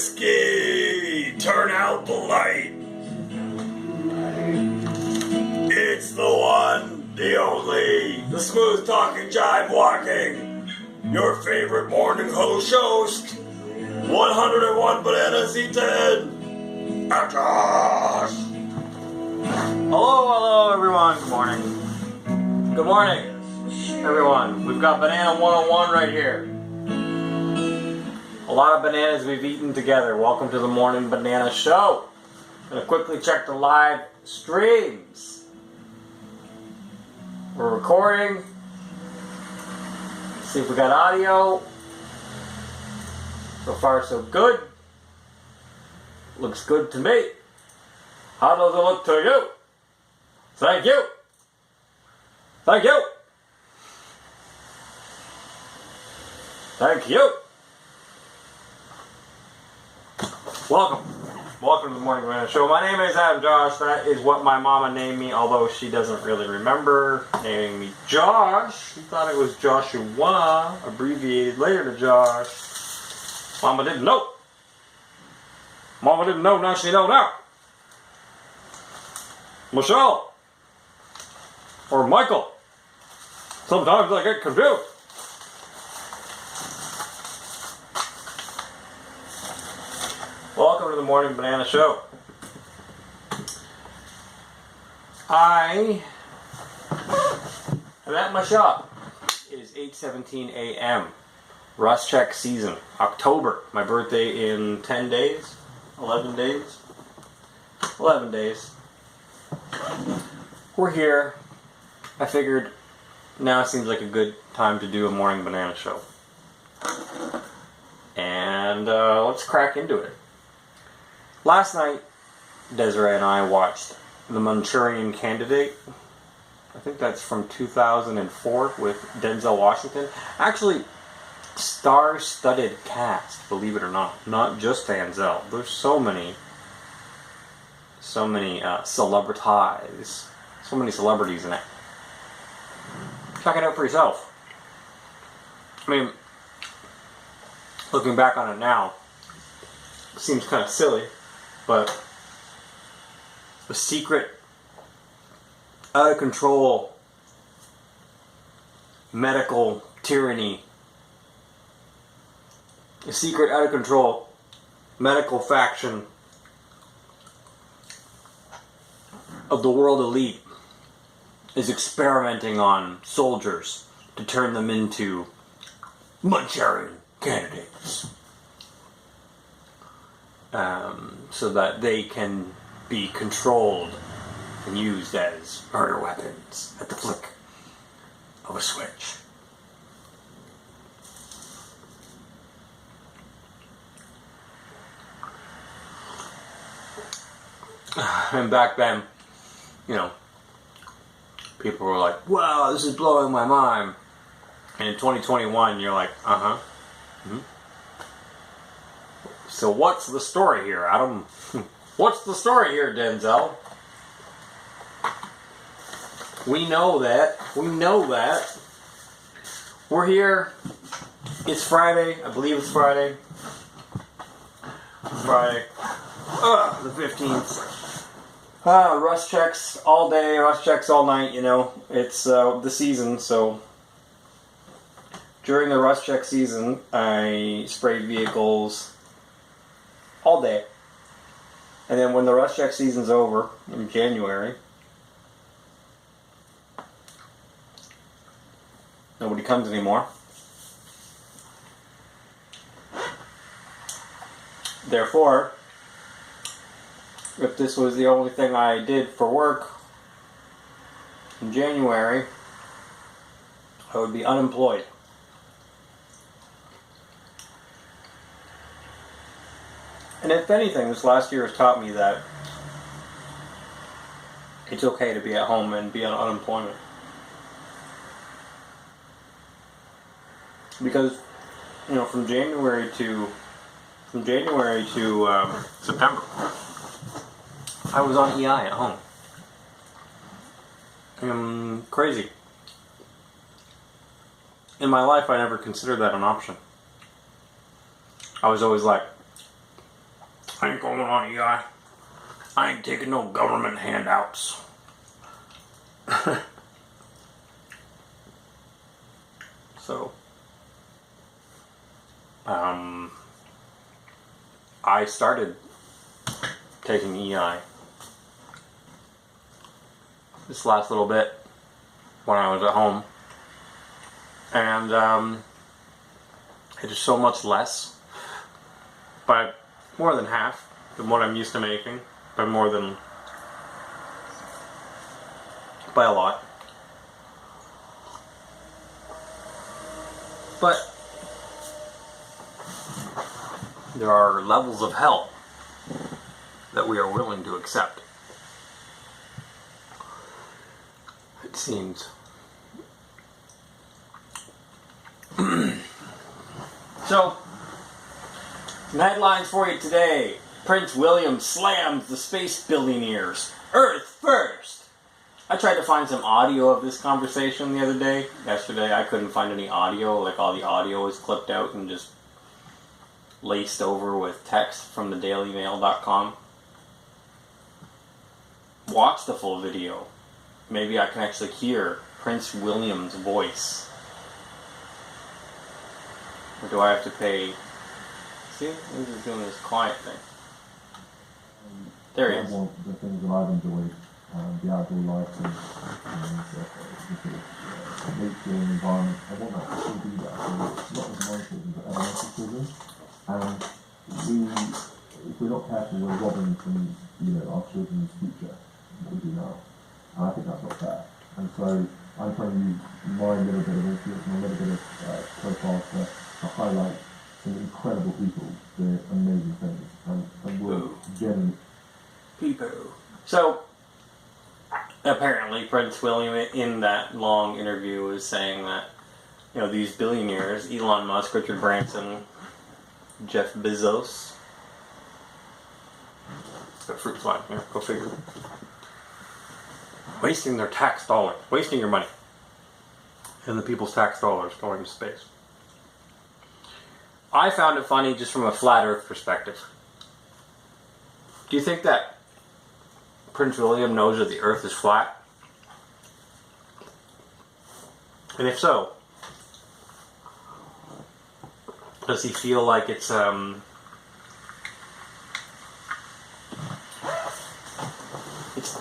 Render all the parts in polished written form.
whiskey! Turn out the light! It's the one, the only, the smooth talking, jive walking, your favorite morning host, 101 Bananas Eaten, Josh! Hello everyone, good morning. Good morning, everyone. We've got Banana 101 right here. A lot of bananas we've eaten together. Welcome to the Morning Banana Show. I'm going to quickly check the live streams. We're recording. Let's see if we got audio. So far so good. Looks good to me. How does it look to you? Thank you. Thank you. Thank you. Welcome to the Morning Banana Show. My name is Josh. That is what my mama named me, although she doesn't really remember naming me Josh. She thought it was Joshua, abbreviated later to Josh. Mama didn't know. Mama didn't know, now she knows now. Michelle. Or Michael. Sometimes I get confused. Welcome to the Morning Banana Show. I am at my shop. It is 8:17 a.m. Rust check season. October. My birthday in 10 days. 11 days. 11 days. We're here. I figured now seems like a good time to do a Morning Banana Show. And let's crack into it. Last night, Desiree and I watched The Manchurian Candidate. I think that's from 2004 with Denzel Washington. Actually, star-studded cast, believe it or not. Not just Denzel. There's so many celebrities. So many celebrities in it. Check it out for yourself. I mean, looking back on it now, it seems kind of silly. But the secret, out of control, medical tyranny, the secret, out of control, medical faction of the world elite is experimenting on soldiers to turn them into Manchurian candidates. So that they can be controlled and used as murder weapons at the flick of a switch. And back then, people were like, wow, this is blowing my mind. And in 2021, you're like, uh-huh. Mm-hmm. So what's the story here, Adam? What's the story here, Denzel? We know that. We're here. It's Friday. I believe it's Friday. The 15th. Rust checks all day, rust checks all night, It's the season, so during the rust check season, I spray vehicles all day. And then when the rust check season's over in January, nobody comes anymore. Therefore, if this was the only thing I did for work in January, I would be unemployed. And if anything, this last year has taught me that it's okay to be at home and be on unemployment. Because, from January to September, I was on EI at home. Crazy. In my life, I never considered that an option. I was always like, I ain't going on EI. I ain't taking no government handouts. So, I started taking EI this last little bit when I was at home, and it is so much less, by more than half than what I'm used to making, by a lot. But there are levels of hell that we are willing to accept. It seems. So, some headlines for you today. Prince William slams the space billionaires. Earth first. I tried to find some audio of this conversation the other day. Yesterday I couldn't find any audio. Like, all the audio was clipped out and just laced over with text from the dailymail.com. Watch the full video. Maybe I can actually hear Prince William's voice. Or do I have to pay? See? He's doing this quiet thing. There he is. The things that I've enjoyed, the outdoor life and the sort of nature and environment, I want that to still be there. So not as my children, but other else's children. And if we're not careful, we're robbing from our children's future, what we do now. And I think that's not fair. And so I'm trying to use my little bit of influence, my little bit of profile to highlight some incredible people doing amazing things, and we're genuinely people. So, apparently Prince William in that long interview was saying that, these billionaires, Elon Musk, Richard Branson, Jeff Bezos, got fruit fly here, go figure, wasting their tax dollars, wasting your money, and the people's tax dollars going to space. I found it funny just from a flat earth perspective. Do you think that Prince William knows that the earth is flat? And if so, does he feel like it's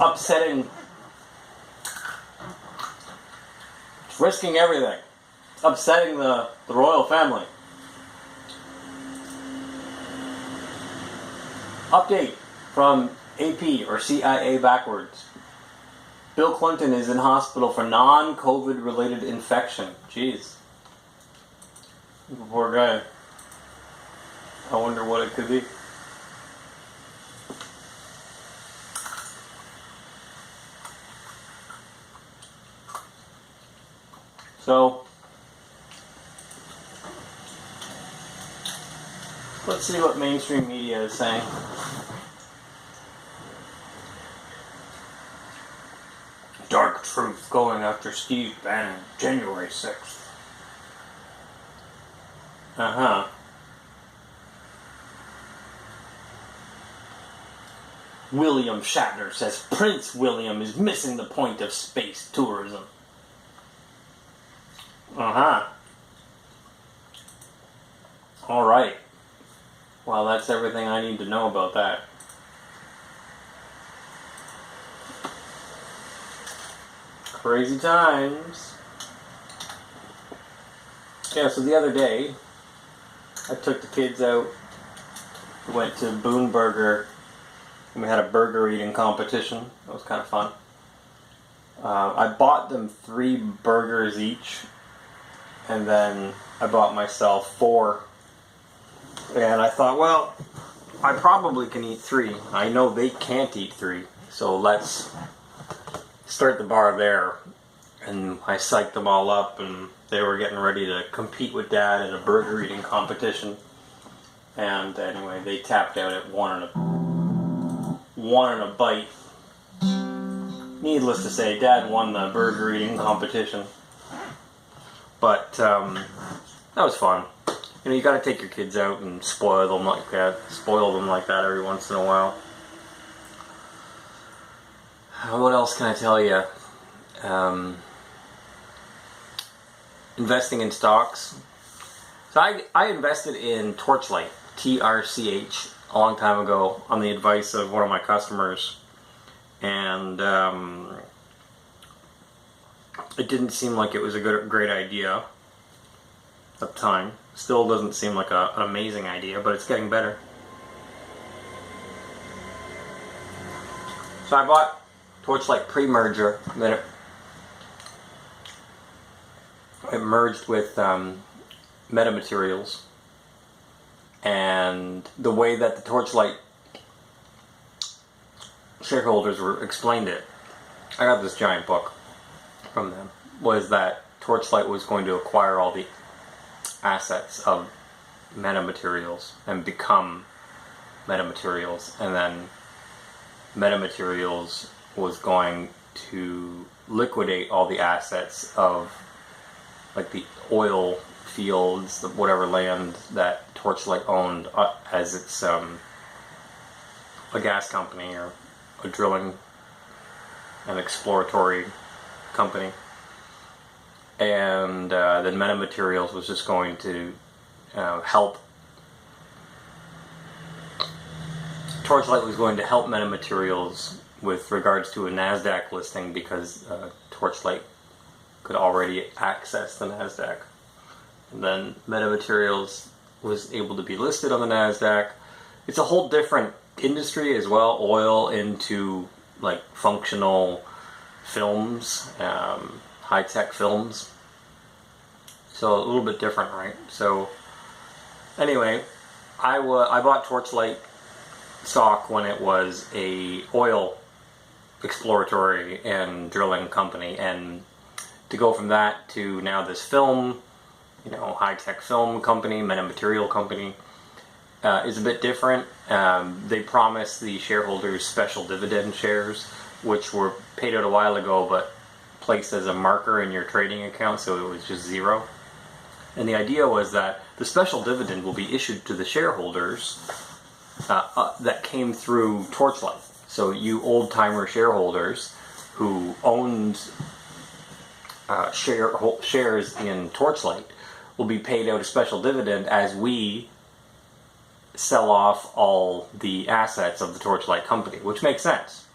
upsetting, it's risking everything, it's upsetting the royal family? Update from AP or CIA backwards. Bill Clinton is in hospital for non-COVID related infection. Jeez. Poor guy. I wonder what it could be. So, let's see what mainstream media is saying. Dark truth going after Steve Bannon, January 6th. William Shatner says Prince William is missing the point of space tourism. Alright. Well, that's everything I need to know about that. Crazy times. Yeah, so the other day, I took the kids out. We went to Boone Burger, and we had a burger eating competition. That was kind of fun. I bought them 3 burgers each, and then I bought myself 4. And I thought, well, I probably can eat 3. I know they can't eat 3, so let's start the bar there. And I psyched them all up, and they were getting ready to compete with Dad in a burger eating competition. And anyway, they tapped out at one and a bite. Needless to say, Dad won the burger eating competition. But that was fun. you know, you got to take your kids out and spoil them like that every once in a while. What else can I tell you? Investing in stocks. So I invested in Torchlight, TRCH, a long time ago on the advice of one of my customers, and it didn't seem like it was a great idea at the time. Still doesn't seem like an amazing idea, but it's getting better. So I bought Torchlight pre-merger, then it merged with Metamaterials, and the way that the Torchlight shareholders explained it, I got this giant book from them, was that Torchlight was going to acquire all the assets of Metamaterials and become Metamaterials, and then Metamaterials was going to liquidate all the assets of like the oil fields, whatever land that Torchlight owned as its a gas company or a drilling and exploratory company. And then Metamaterials was just going to help. Torchlight was going to help Metamaterials with regards to a NASDAQ listing because Torchlight could already access the NASDAQ. And then Metamaterials was able to be listed on the NASDAQ. It's a whole different industry as well, oil into like functional films, high-tech films. So a little bit different, right? So anyway, I bought Torchlight stock when it was a oil exploratory and drilling company, and to go from that to now this film, you know, high-tech film company, metamaterial company, is a bit different. They promised the shareholders special dividend shares, which were paid out a while ago, but placed as a marker in your trading account, so it was just zero. And the idea was that the special dividend will be issued to the shareholders that came through Torchlight. So you old-timer shareholders who owned shares in Torchlight will be paid out a special dividend as we sell off all the assets of the Torchlight company, which makes sense.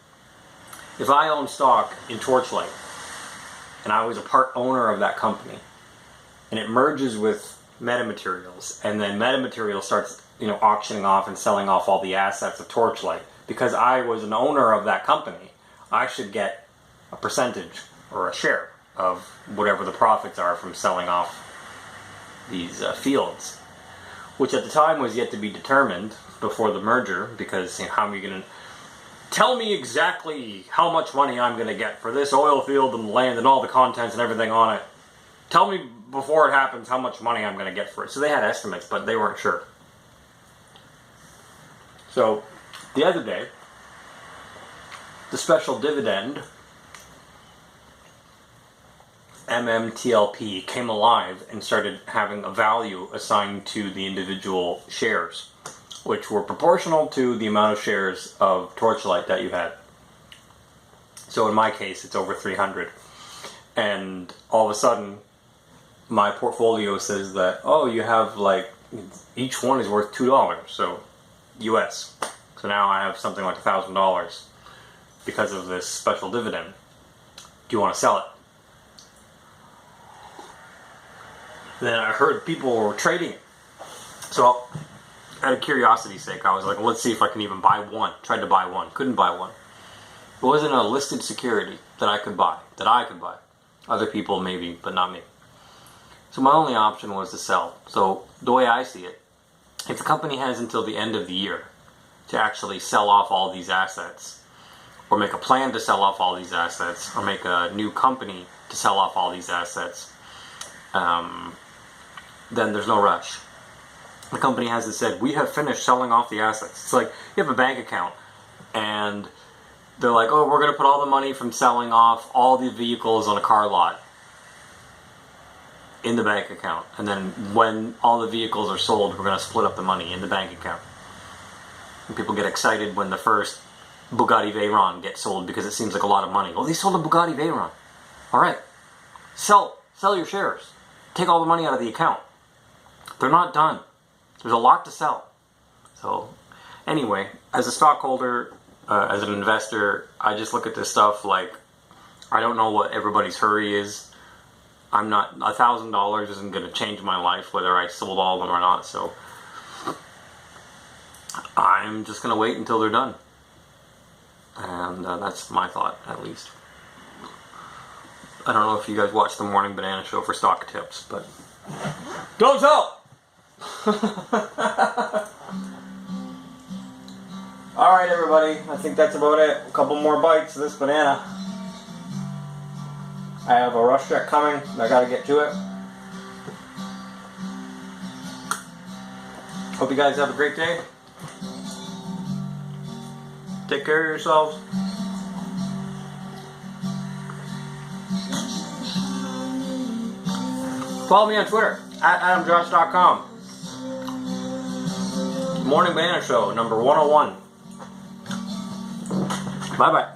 If I own stock in Torchlight and I was a part owner of that company and it merges with Metamaterials, and then Metamaterials starts, you know, auctioning off and selling off all the assets of Torchlight, because I was an owner of that company, I should get a percentage or a share of whatever the profits are from selling off these fields, which at the time was yet to be determined before the merger, because, you know, how am you going to tell me exactly how much money I'm going to get for this oil field and land and all the contents and everything on it? Tell me before it happens how much money I'm going to get for it. So they had estimates, but they weren't sure. So the other day, the special dividend, MMTLP, came alive and started having a value assigned to the individual shares, which were proportional to the amount of shares of Torchlight that you had. So in my case, it's over 300. And all of a sudden, my portfolio says that, oh, you have like, each one is worth $2, so US. So now I have something like $1,000 because of this special dividend. Do you want to sell it? Then I heard people were trading it. So out of curiosity's sake, I was like, well, let's see if I can even buy one. Tried to buy one. Couldn't buy one. It wasn't a listed security that I could buy. Other people maybe, but not me. So my only option was to sell. So the way I see it, if the company has until the end of the year to actually sell off all these assets, or make a plan to sell off all these assets, or make a new company to sell off all these assets, then there's no rush. The company hasn't said, we have finished selling off the assets. It's like you have a bank account and they're like, oh, we're going to put all the money from selling off all the vehicles on a car lot in the bank account. And then when all the vehicles are sold, we're going to split up the money in the bank account. And people get excited when the first Bugatti Veyron gets sold because it seems like a lot of money. Well, they sold a Bugatti Veyron. All right. Sell your shares. Take all the money out of the account. They're not done. There's a lot to sell. So anyway, as a stockholder, as an investor, I just look at this stuff like, I don't know what everybody's hurry is. I'm not, $1,000 isn't going to change my life whether I sold all of them or not. So I'm just going to wait until they're done. And that's my thought, at least. I don't know if you guys watch the Morning Banana Show for stock tips, but don't sell! Alright, everybody. I think that's about it. A couple more bites of this banana. I have a rush check coming. I gotta get to it. Hope you guys have a great day. Take care of yourselves. Follow me on Twitter, @AdamJosh.com. Morning Banana Show, number 101. Bye-bye.